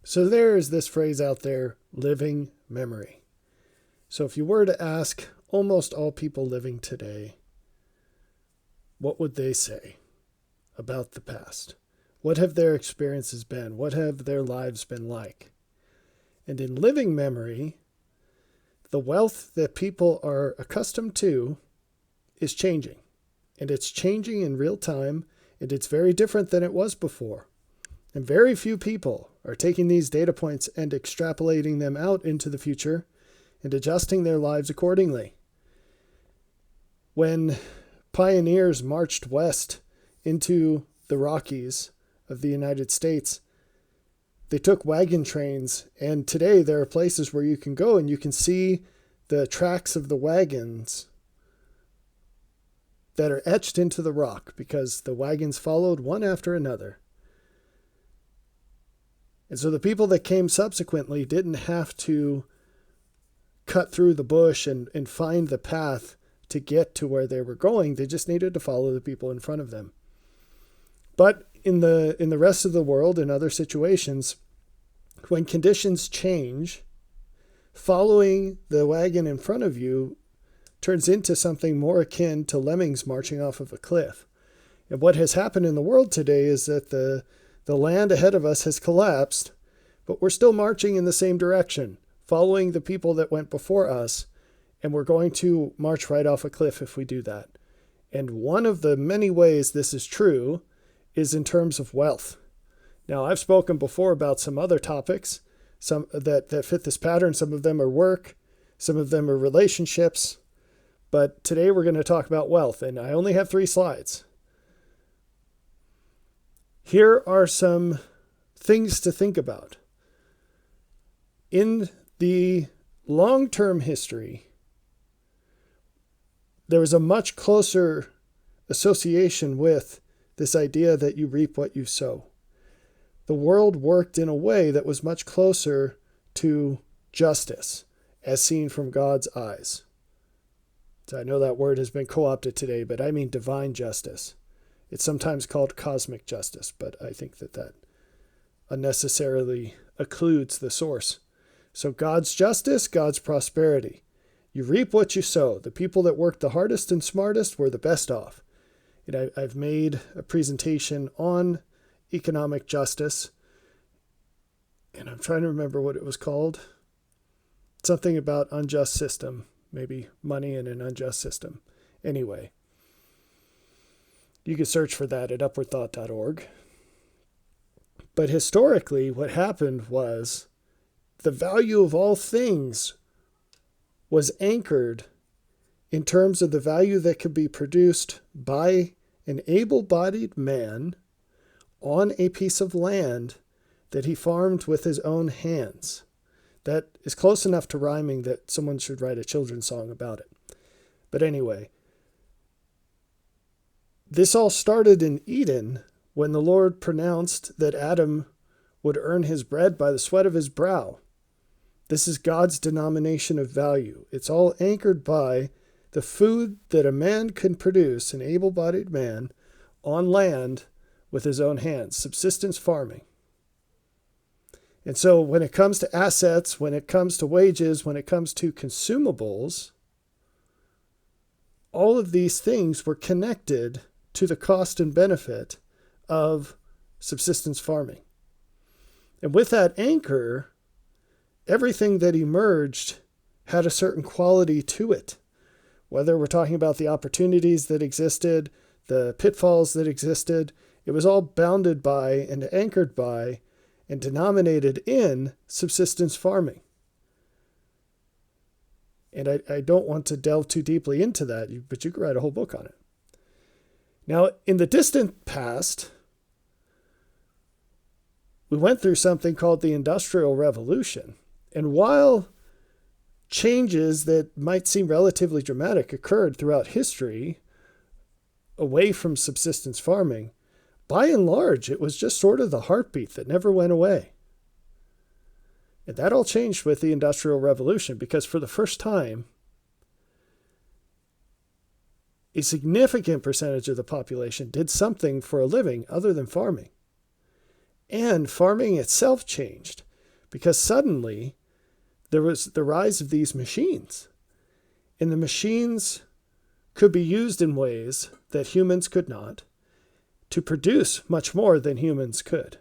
So there is this phrase out there, living memory. So if you were to ask almost all people living today, what would they say about the past? What have their experiences been? What have their lives been like? And in living memory, the wealth that people are accustomed to is changing. And it's changing in real time, and it's very different than it was before. And very few people are taking these data points and extrapolating them out into the future and adjusting their lives accordingly. When pioneers marched west into the Rockies of the United States, they took wagon trains, and today there are places where you can go and you can see the tracks of the wagons that are etched into the rock because the wagons followed one after another. And so the people that came subsequently didn't have to cut through the bush and find the path to get to where they were going. They just needed to follow the people in front of them. But in the rest of the world, in other situations, when conditions change, following the wagon in front of you turns into something more akin to lemmings marching off of a cliff. And what has happened in the world today is that the land ahead of us has collapsed, but we're still marching in the same direction, following the people that went before us, and we're going to march right off a cliff if we do that. And one of the many ways this is true is in terms of wealth. Now, I've spoken before about some other topics, some that fit this pattern. Some of them are work, some of them are relationships, but today we're going to talk about wealth, and I only have 3 slides. Here are some things to think about. In the long-term history, there was a much closer association with this idea that you reap what you sow. The world worked in a way that was much closer to justice, as seen from God's eyes. So I know that word has been co-opted today, but I mean divine justice. It's sometimes called cosmic justice, but I think that unnecessarily occludes the source. So God's justice, God's prosperity. You reap what you sow. The people that worked the hardest and smartest were the best off. And I've made a presentation on economic justice, and I'm trying to remember what it was called. Something about unjust system, maybe money in an unjust system. Anyway, you can search for that at upwardthought.org. But historically, what happened was the value of all things was anchored in terms of the value that could be produced by an able-bodied man on a piece of land that he farmed with his own hands. That is close enough to rhyming that someone should write a children's song about it. But anyway, this all started in Eden when the Lord pronounced that Adam would earn his bread by the sweat of his brow. This is God's denomination of value. It's all anchored by the food that a man can produce, an able-bodied man, on land with his own hands, subsistence farming. And so when it comes to assets, when it comes to wages, when it comes to consumables, all of these things were connected to the cost and benefit of subsistence farming. And with that anchor, everything that emerged had a certain quality to it. Whether we're talking about the opportunities that existed, the pitfalls that existed, it was all bounded by and anchored by and denominated in subsistence farming. And I don't want to delve too deeply into that, but you could write a whole book on it. Now, in the distant past, we went through something called the Industrial Revolution. And while changes that might seem relatively dramatic occurred throughout history away from subsistence farming, by and large, it was just sort of the heartbeat that never went away. And that all changed with the Industrial Revolution because for the first time, a significant percentage of the population did something for a living other than farming. And farming itself changed. because suddenly there was the rise of these machines. And the machines could be used in ways that humans could not to produce much more than humans could.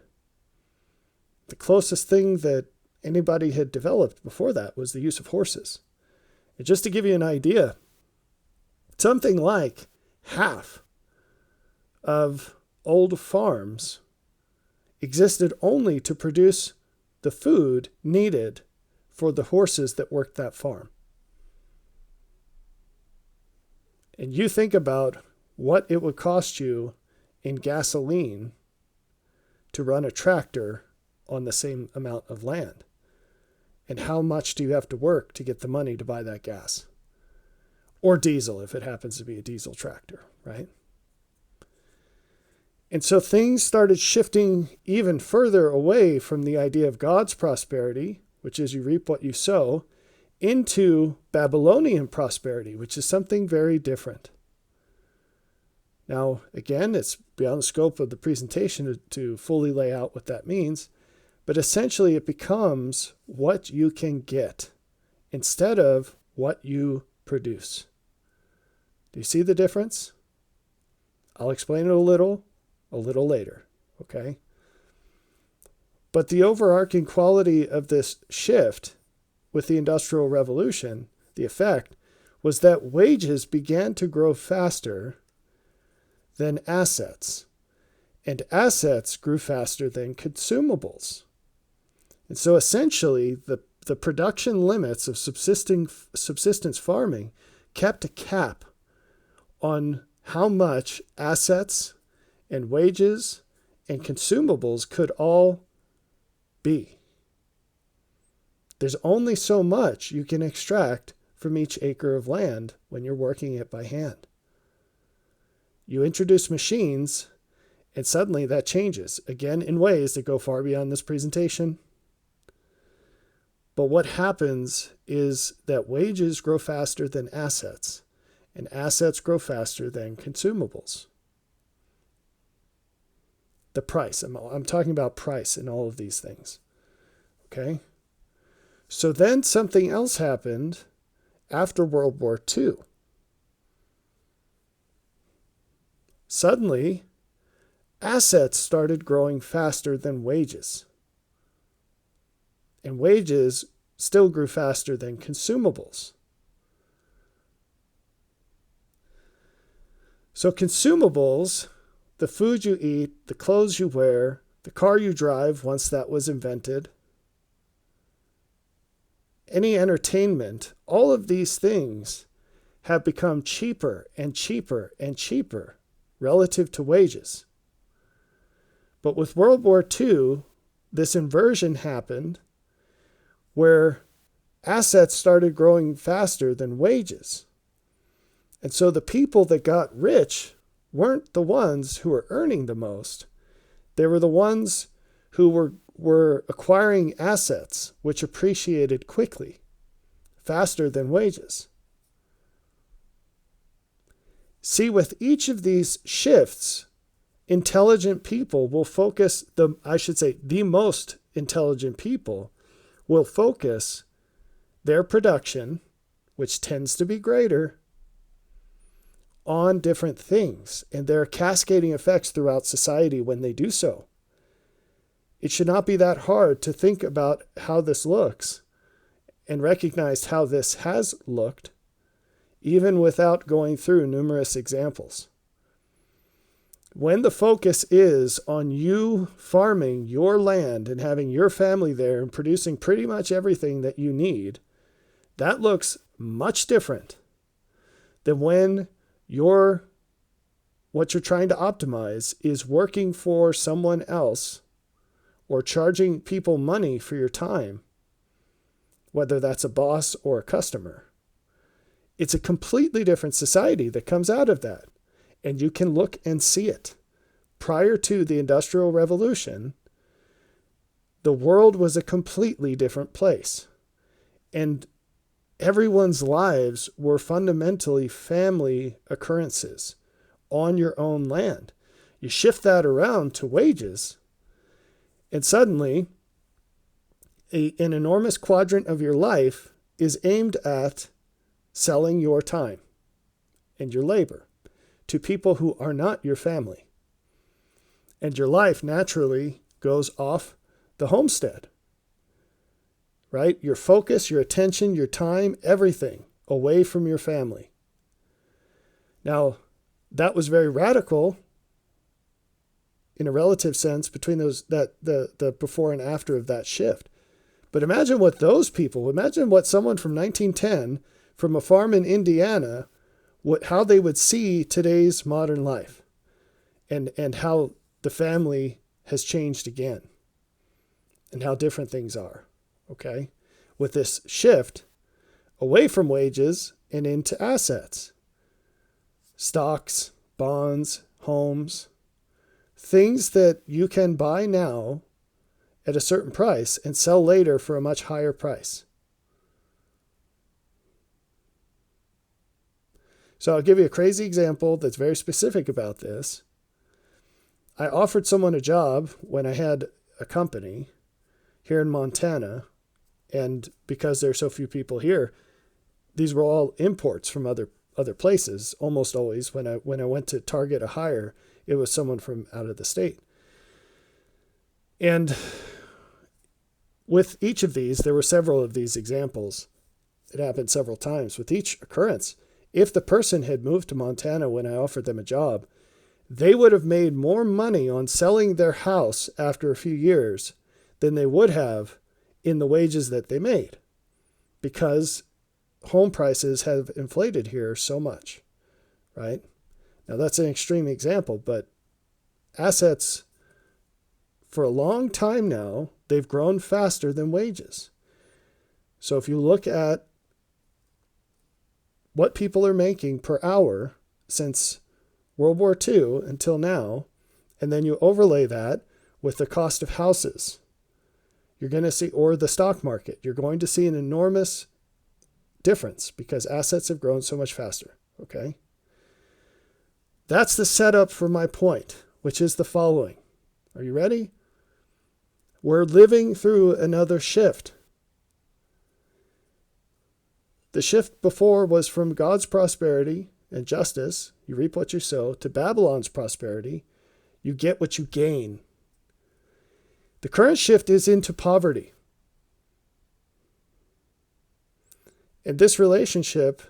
The closest thing that anybody had developed before that was the use of horses. And just to give you an idea, something like half of old farms existed only to produce the food needed for the horses that worked that farm. And you think about what it would cost you in gasoline to run a tractor on the same amount of land. And how much do you have to work to get the money to buy that gas? Or diesel, if it happens to be a diesel tractor, right? And so things started shifting even further away from the idea of God's prosperity, which is you reap what you sow, into Babylonian prosperity, which is something very different. Now, again, it's beyond the scope of the presentation to fully lay out what that means, but essentially it becomes what you can get instead of what you produce. Do you see the difference? I'll explain it a little later, okay? But the overarching quality of this shift with the Industrial Revolution, the effect, was that wages began to grow faster than assets, and assets grew faster than consumables. And so essentially, the production limits of subsistence farming kept a cap on how much assets and wages and consumables could all be. There's only so much you can extract from each acre of land when you're working it by hand. You introduce machines, and suddenly that changes, again, in ways that go far beyond this presentation. But what happens is that wages grow faster than assets, and assets grow faster than consumables. The price, I'm talking about price in all of these things, okay? So then something else happened after World War II. Suddenly, assets started growing faster than wages. And wages still grew faster than consumables. So consumables, the food you eat, the clothes you wear, the car you drive once that was invented, any entertainment, all of these things have become cheaper and cheaper and cheaper relative to wages. But with World War II, this inversion happened where assets started growing faster than wages. And so the people that got rich weren't the ones who were earning the most. They were the ones who were acquiring assets which appreciated quickly, faster than wages. See, with each of these shifts, intelligent people will focus, the most intelligent people will focus their production, which tends to be greater, on different things. And there are cascading effects throughout society when they do so. It should not be that hard to think about how this looks and recognize how this has looked, even without going through numerous examples. When the focus is on you farming your land and having your family there and producing pretty much everything that you need, that looks much different than when what you're trying to optimize is working for someone else or charging people money for your time, whether that's a boss or a customer. It's a completely different society that comes out of that. And you can look and see it. Prior to the Industrial Revolution, the world was a completely different place. And everyone's lives were fundamentally family occurrences on your own land. You shift that around to wages, and suddenly an enormous quadrant of your life is aimed at selling your time and your labor to people who are not your family. And your life naturally goes off the homestead, right? Your focus, your attention, your time, everything away from your family. Now, that was very radical in a relative sense between the before and after of that shift. But imagine what someone from 1910 from a farm in Indiana, how they would see today's modern life and how the family has changed again and how different things are, okay? With this shift away from wages and into assets, stocks, bonds, homes, things that you can buy now at a certain price and sell later for a much higher price. So I'll give you a crazy example that's very specific about this. I offered someone a job when I had a company here in Montana, and because there are so few people here, these were all imports from other places. Almost always when I went to target a hire, it was someone from out of the state. And with each of these, there were several of these examples. It happened several times. With each occurrence, if the person had moved to Montana when I offered them a job, they would have made more money on selling their house after a few years than they would have in the wages that they made, because home prices have inflated here so much, right? Now, that's an extreme example, but assets, for a long time now, they've grown faster than wages. So if you look at what people are making per hour since World War II until now, and then you overlay that with the cost of houses, you're going to see, or the stock market, you're going to see an enormous difference because assets have grown so much faster, okay? That's the setup for my point, which is the following. Are you ready? We're living through another shift. The shift before was from God's prosperity and justice, you reap what you sow, to Babylon's prosperity, you get what you gain. The current shift is into poverty. And this relationship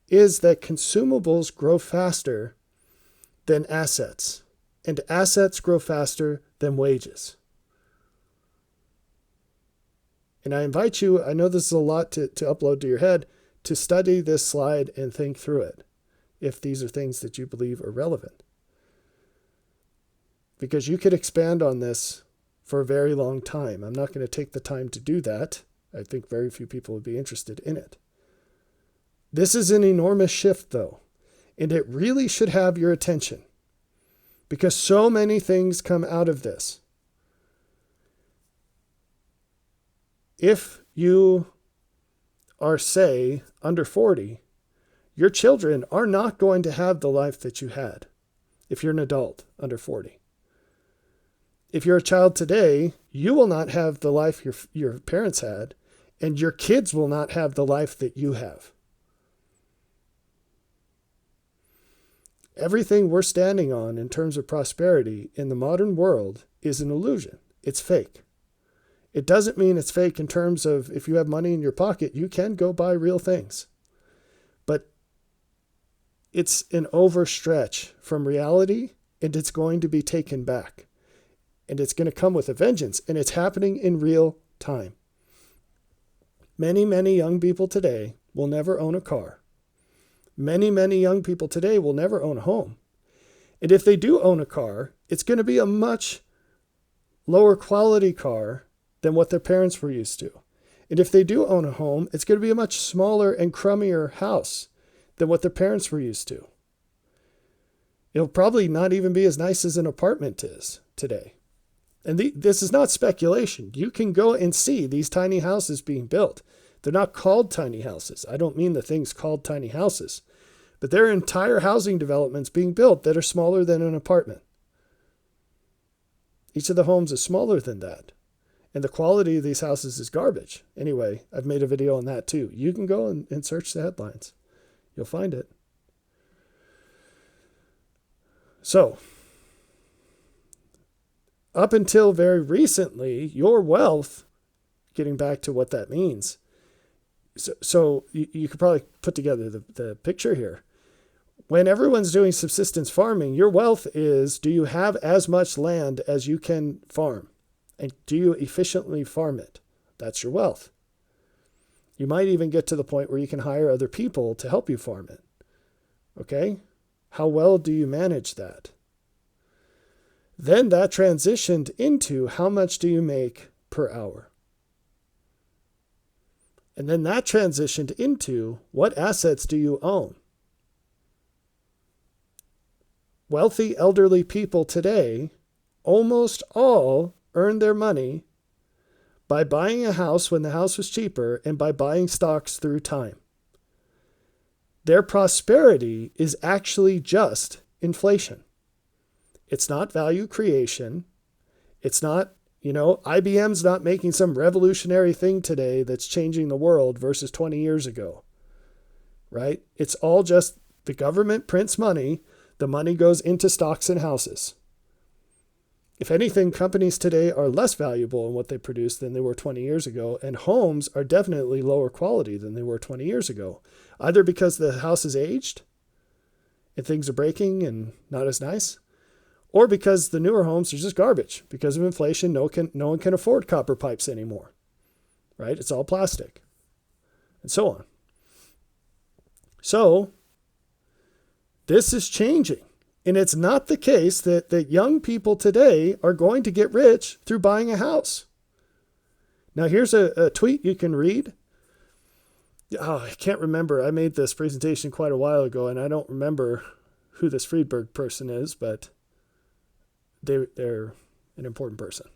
is that consumables grow faster than assets, and assets grow faster than wages. And I invite you, I know this is a lot to upload to your head, to study this slide and think through it, if these are things that you believe are relevant. Because you could expand on this for a very long time. I'm not going to take the time to do that. I think very few people would be interested in it. This is an enormous shift, though, and it really should have your attention, because so many things come out of this. If you are, say, under 40, your children are not going to have the life that you had if you're an adult under 40. If you're a child today, you will not have the life your parents had, and your kids will not have the life that you have. Everything we're standing on in terms of prosperity in the modern world is an illusion. It's fake. It doesn't mean it's fake in terms of if you have money in your pocket, you can go buy real things. But it's an overstretch from reality, and it's going to be taken back. And it's going to come with a vengeance, and it's happening in real time. Many, many young people today will never own a car. Many, many young people today will never own a home. And if they do own a car, it's going to be a much lower quality car than what their parents were used to. And if they do own a home, it's going to be a much smaller and crummier house than what their parents were used to. It'll probably not even be as nice as an apartment is today. And this is not speculation. You can go and see these tiny houses being built. They're not called tiny houses. I don't mean the things called tiny houses. But there are entire housing developments being built that are smaller than an apartment. Each of the homes is smaller than that. And the quality of these houses is garbage. Anyway, I've made a video on that too. You can go and search the headlines. You'll find it. So, up until very recently, your wealth, getting back to what that means. So you could probably put together the picture here. When everyone's doing subsistence farming, your wealth is, do you have as much land as you can farm? And do you efficiently farm it? That's your wealth. You might even get to the point where you can hire other people to help you farm it. Okay? How well do you manage that? Then that transitioned into how much do you make per hour? And then that transitioned into what assets do you own? Wealthy elderly people today almost all earn their money by buying a house when the house was cheaper and by buying stocks through time. Their prosperity is actually just inflation. It's not value creation. It's not, IBM's not making some revolutionary thing today that's changing the world versus 20 years ago, right? It's all just the government prints money. The money goes into stocks and houses. If anything, companies today are less valuable in what they produce than they were 20 years ago, and homes are definitely lower quality than they were 20 years ago, either because the house is aged and things are breaking and not as nice, or because the newer homes are just garbage. Because of inflation, no one can afford copper pipes anymore, right? It's all plastic, and so on. So this is changing. And it's not the case that young people today are going to get rich through buying a house. Now, here's a tweet you can read. Oh, I can't remember. I made this presentation quite a while ago, and I don't remember who this Friedberg person is, but they're an important person.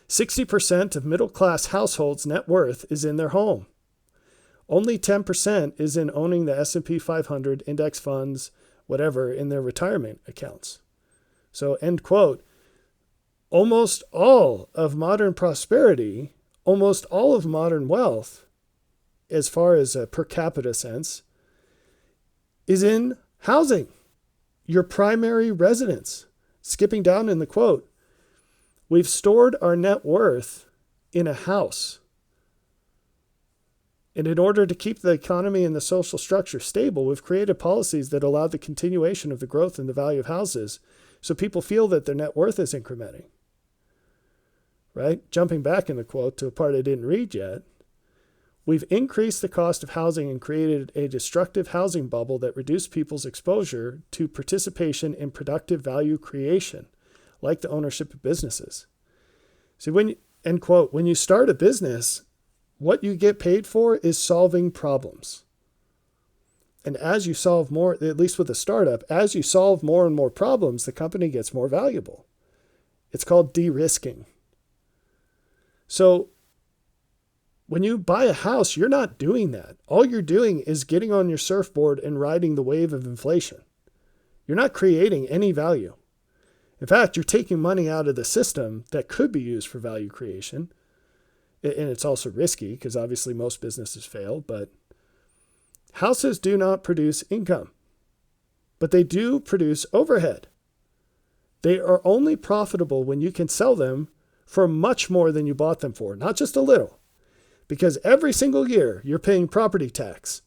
60% of middle-class households' net worth is in their home. Only 10% is in owning the S&P 500, index funds, whatever, in their retirement accounts. So, end quote. Almost all of modern prosperity, almost all of modern wealth, as far as a per capita sense, is in housing, your primary residence. Skipping down in the quote, we've stored our net worth in a house. And in order to keep the economy and the social structure stable, we've created policies that allow the continuation of the growth in the value of houses so people feel that their net worth is incrementing. Right? Jumping back in the quote to a part I didn't read yet, we've increased the cost of housing and created a destructive housing bubble that reduced people's exposure to participation in productive value creation, like the ownership of businesses. See, end quote, when you start a business, what you get paid for is solving problems. And as you solve more, at least with a startup, as you solve more and more problems, the company gets more valuable. It's called de-risking. So when you buy a house, you're not doing that. All you're doing is getting on your surfboard and riding the wave of inflation. You're not creating any value. In fact, you're taking money out of the system that could be used for value creation. And it's also risky because obviously most businesses fail, but houses do not produce income, but they do produce overhead. They are only profitable when you can sell them for much more than you bought them for, not just a little, because every single year you're paying property tax,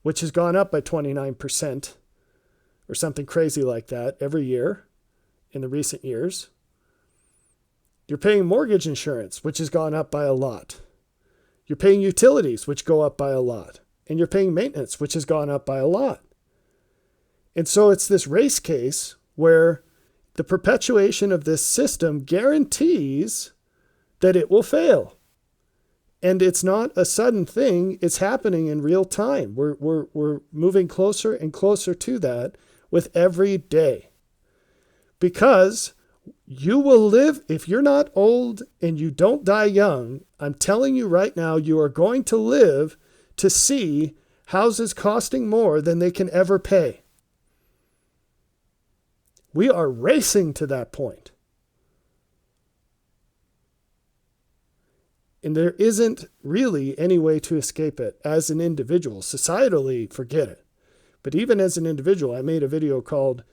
which has gone up by 29% or something crazy like that every year in the recent years. You're paying mortgage insurance, which has gone up by a lot. You're paying utilities, which go up by a lot. And you're paying maintenance, which has gone up by a lot. And so it's this race case where the perpetuation of this system guarantees that it will fail. And it's not a sudden thing. It's happening in real time. We're moving closer and closer to that with every day. Because you will live, if you're not old and you don't die young, I'm telling you right now, you are going to live to see houses costing more than they can ever pay. We are racing to that point. And there isn't really any way to escape it as an individual. Societally, forget it. But even as an individual, I made a video called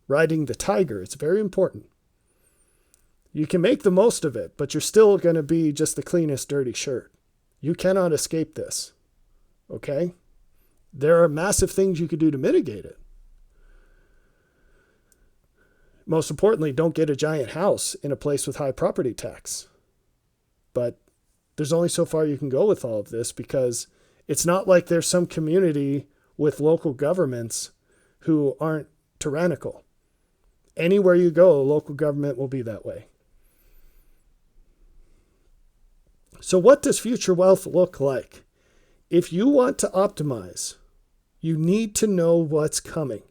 Riding the Tiger. It's very important. You can make the most of it, but you're still going to be just the cleanest dirty shirt. You cannot escape this. Okay? There are massive things you could do to mitigate it. Most importantly, don't get a giant house in a place with high property tax. But there's only so far you can go with all of this, because it's not like there's some community with local governments who aren't tyrannical. Anywhere you go, a local government will be that way. So what does future wealth look like? If you want to optimize, you need to know what's coming.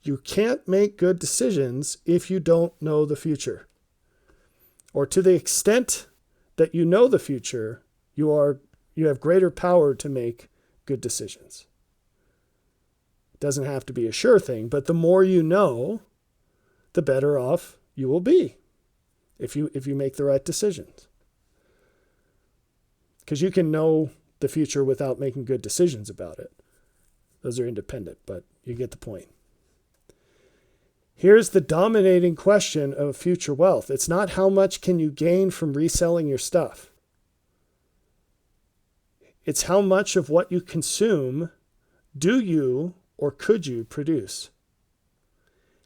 You can't make good decisions if you don't know the future. Or to the extent that you know the future, you have greater power to make good decisions. It doesn't have to be a sure thing, but the more you know, the better off you will be if you make the right decisions. Because you can know the future without making good decisions about it. Those are independent, but you get the point. Here's the dominating question of future wealth. It's not how much can you gain from reselling your stuff. It's how much of what you consume do you or could you produce?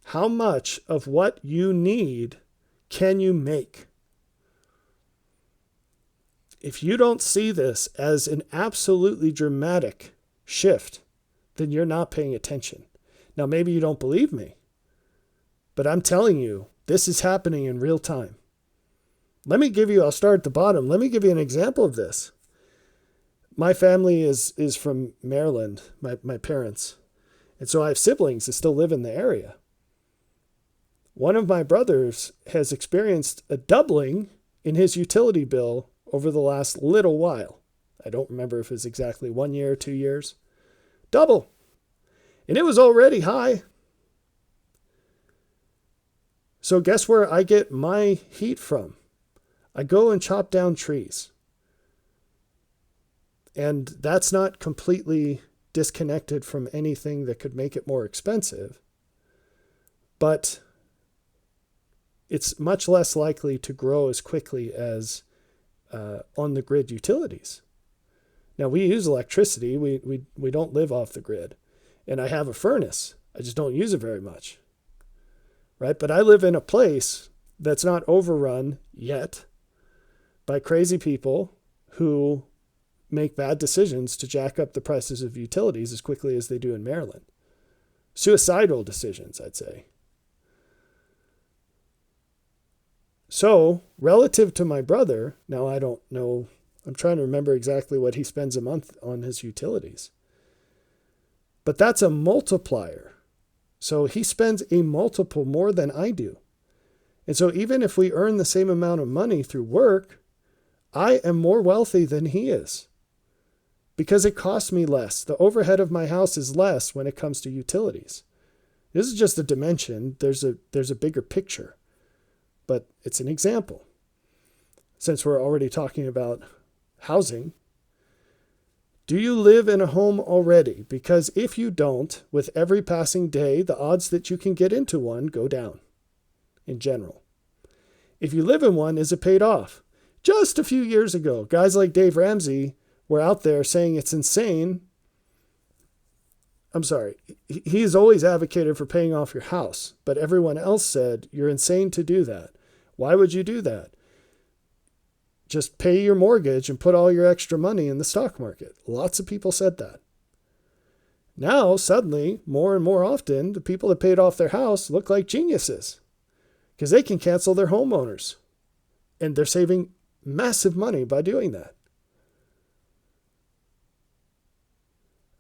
How much of what you need can you make? If you don't see this as an absolutely dramatic shift, then you're not paying attention. Now, maybe you don't believe me, but I'm telling you, this is happening in real time. I'll start at the bottom. Let me give you an example of this. My family is from Maryland, my parents. And so I have siblings that still live in the area. One of my brothers has experienced a doubling in his utility bill over the last little while. I don't remember if it's exactly 1 year, 2 years. Double. And it was already high. So guess where I get my heat from? I go and chop down trees. And that's not completely disconnected from anything that could make it more expensive. But it's much less likely to grow as quickly as on the grid utilities. Now, we use electricity. We don't live off the grid. And I have a furnace. I just don't use it very much. Right? But I live in a place that's not overrun yet by crazy people who make bad decisions to jack up the prices of utilities as quickly as they do in Maryland. Suicidal decisions, I'd say. So, relative to my brother, now I don't know, I'm trying to remember exactly what he spends a month on his utilities. But that's a multiplier. So he spends a multiple more than I do. And so even if we earn the same amount of money through work, I am more wealthy than he is. Because it costs me less. The overhead of my house is less when it comes to utilities. This is just a dimension. There's a bigger picture. But it's an example. Since we're already talking about housing, do you live in a home already? Because if you don't, with every passing day, the odds that you can get into one go down in general. If you live in one, is it paid off? Just a few years ago, guys like Dave Ramsey were out there saying it's insane. I'm sorry. He's always advocated for paying off your house, but everyone else said, you're insane to do that. Why would you do that? Just pay your mortgage and put all your extra money in the stock market. Lots of people said that. Now, suddenly, more and more often, the people that paid off their house look like geniuses because they can cancel their homeowners. And they're saving massive money by doing that.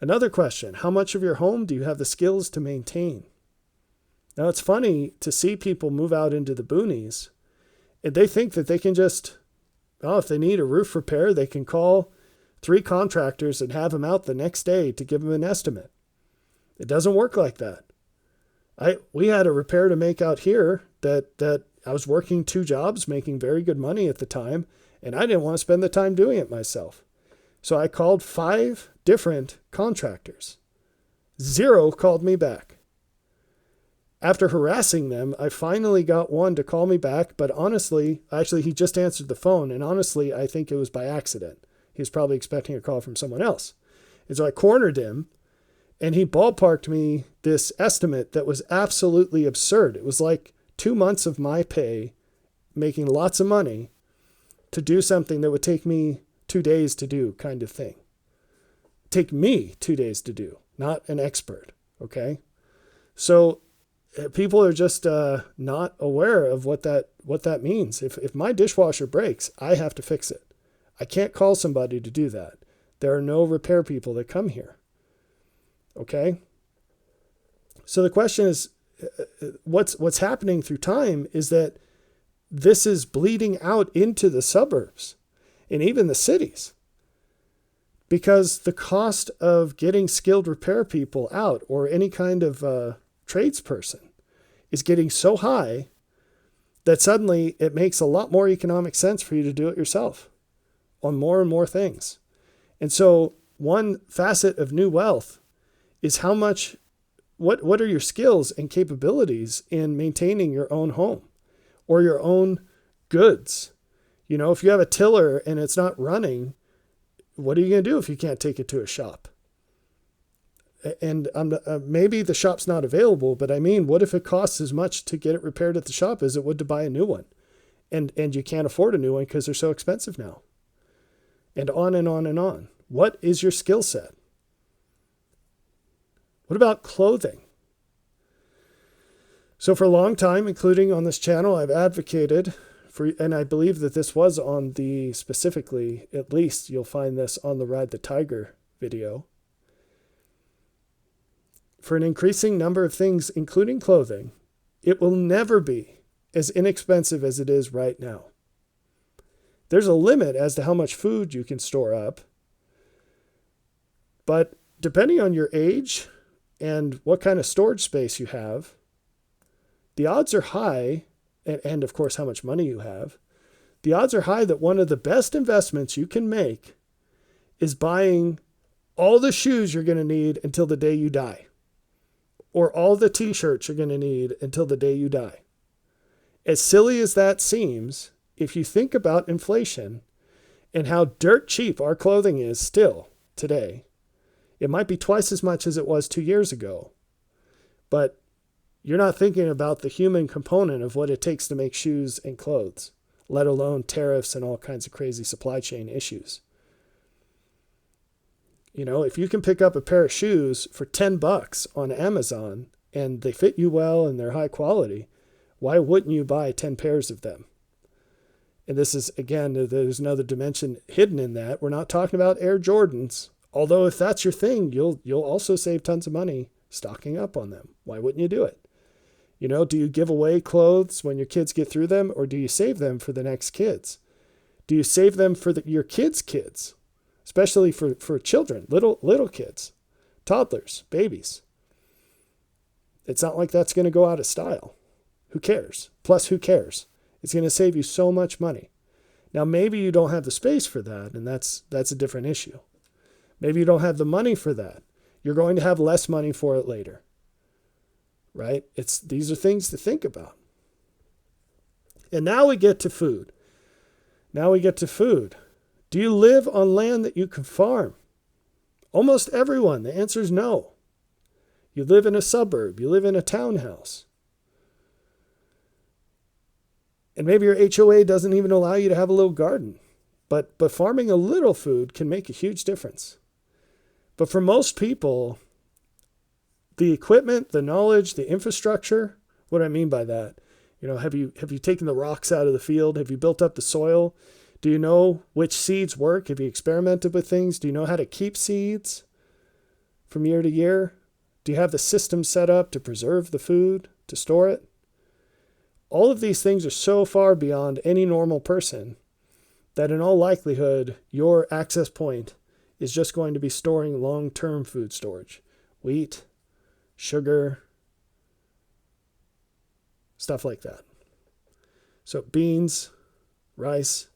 Another question, how much of your home do you have the skills to maintain? Now, it's funny to see people move out into the boonies and they think that they can just, if they need a roof repair, they can call 3 contractors and have them out the next day to give them an estimate. It doesn't work like that. We had a repair to make out here that I was working 2 jobs, making very good money at the time, and I didn't want to spend the time doing it myself. So I called 5 different contractors. 0 called me back. After harassing them, I finally got one to call me back, but honestly, actually, he just answered the phone, and honestly, I think it was by accident. He was probably expecting a call from someone else. And so I cornered him, and he ballparked me this estimate that was absolutely absurd. It was like 2 months of my pay, making lots of money, to do something that would take me 2 days to do, kind of thing. Take me 2 days to do, not an expert, okay? So people are just not aware of what that means. If my dishwasher breaks, I have to fix it. I can't call somebody to do that. There are no repair people that come here. Okay? So the question is, what's happening through time is that this is bleeding out into the suburbs and even the cities, because the cost of getting skilled repair people out, or any kind of tradesperson, is getting so high that suddenly it makes a lot more economic sense for you to do it yourself on more and more things. And so one facet of new wealth is how much, what are your skills and capabilities in maintaining your own home or your own goods? You know, if you have a tiller and it's not running, what are you going to do if you can't take it to a shop? And maybe the shop's not available, but I mean, what if it costs as much to get it repaired at the shop as it would to buy a new one? And you can't afford a new one because they're so expensive now. And on and on and on. What is your skill set? What about clothing? So for a long time, including on this channel, I've advocated for, and I believe that this was on the, specifically, at least you'll find this on the Ride the Tiger video, for an increasing number of things, including clothing. It will never be as inexpensive as it is right now. There's a limit as to how much food you can store up, but depending on your age and what kind of storage space you have, the odds are high, and of course how much money you have, the odds are high that one of the best investments you can make is buying all the shoes you're going to need until the day you die, or all the t-shirts you're going to need until the day you die. As silly as that seems, if you think about inflation and how dirt cheap our clothing is still today, it might be twice as much as it was 2 years ago, but you're not thinking about the human component of what it takes to make shoes and clothes, let alone tariffs and all kinds of crazy supply chain issues. You know, if you can pick up a pair of shoes for $10 on Amazon and they fit you well and they're high quality, why wouldn't you buy 10 pairs of them? And this is, again, there's another dimension hidden in that. We're not talking about Air Jordans, although if that's your thing, you'll also save tons of money stocking up on them. Why wouldn't you do it? You know, do you give away clothes when your kids get through them, or do you save them for the next kids? Do you save them for your kids' kids, especially for children, little kids, toddlers, babies? It's not like that's going to go out of style. Who cares? Plus, who cares? It's going to save you so much money. Now, maybe you don't have the space for that, and that's a different issue. Maybe you don't have the money for that. You're going to have less money for it later. Right? These are things to think about. And now we get to food. Do you live on land that you can farm? Almost everyone. The answer is no. You live in a suburb. You live in a townhouse. And maybe your HOA doesn't even allow you to have a little garden. But farming a little food can make a huge difference. But for most people, the equipment, the knowledge, the infrastructure, what do I mean by that? You know, have you taken the rocks out of the field? Have you built up the soil? Do you know which seeds work? Have you experimented with things? Do you know how to keep seeds from year to year? Do you have the system set up to preserve the food, to store it? All of these things are so far beyond any normal person that in all likelihood, your access point is just going to be storing long-term food storage. Wheat, sugar, stuff like that. So beans, rice,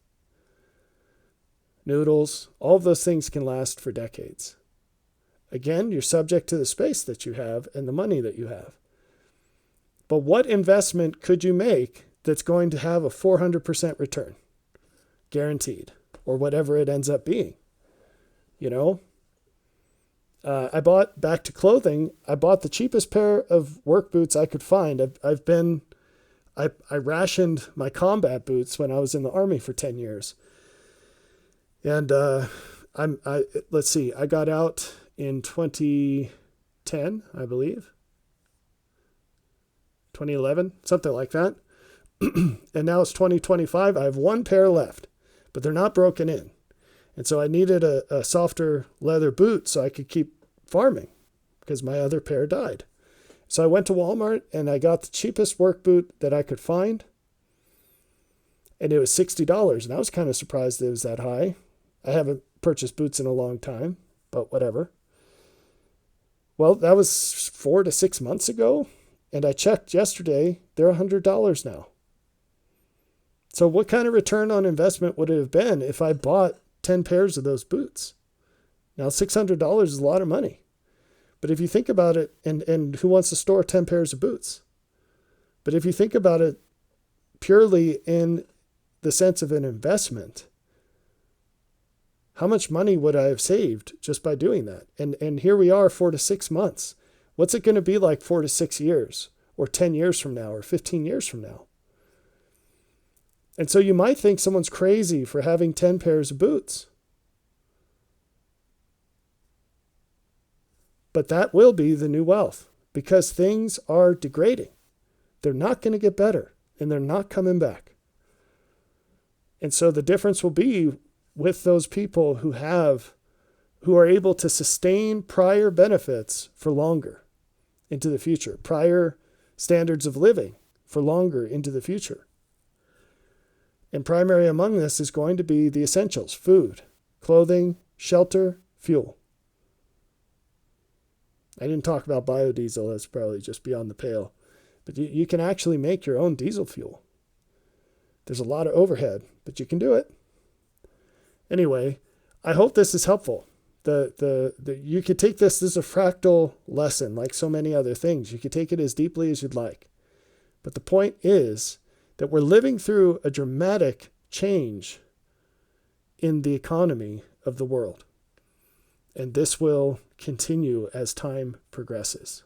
noodles, all of those things can last for decades. Again, you're subject to the space that you have and the money that you have. But what investment could you make that's going to have a 400% return? Guaranteed. Or whatever it ends up being. You know? I bought, back to clothing, I bought the cheapest pair of work boots I could find. I rationed my combat boots when I was in the Army for 10 years. And let's see, I got out in 2010, I believe. 2011, something like that. And now it's 2025. I have one pair left, but they're not broken in. And so I needed a softer leather boot so I could keep farming because my other pair died. So I went to Walmart and I got the cheapest work boot that I could find. And it was $60. And I was kind of surprised it was that high. I haven't purchased boots in a long time, but whatever. Well, that was 4 to 6 months ago. And I checked yesterday, they're $100 now. So what kind of return on investment would it have been if I bought 10 pairs of those boots? Now, $600 is a lot of money. But if you think about it, and who wants to store 10 pairs of boots? But if you think about it purely in the sense of an investment, how much money would I have saved just by doing that? And here we are 4 to 6 months. What's it going to be like 4 to 6 years, or 10 years from now, or 15 years from now? And so you might think someone's crazy for having 10 pairs of boots. But that will be the new wealth, because things are degrading. They're not going to get better, and they're not coming back. And so the difference will be with those people who are able to sustain prior benefits for longer into the future, prior standards of living for longer into the future. And primary among this is going to be the essentials: food, clothing, shelter, fuel. I didn't talk about biodiesel. That's probably just beyond the pale. But you can actually make your own diesel fuel. There's a lot of overhead, but you can do it. Anyway, I hope this is helpful. You could take this as a fractal lesson, like so many other things. You could take it as deeply as you'd like. But the point is that we're living through a dramatic change in the economy of the world. And this will continue as time progresses.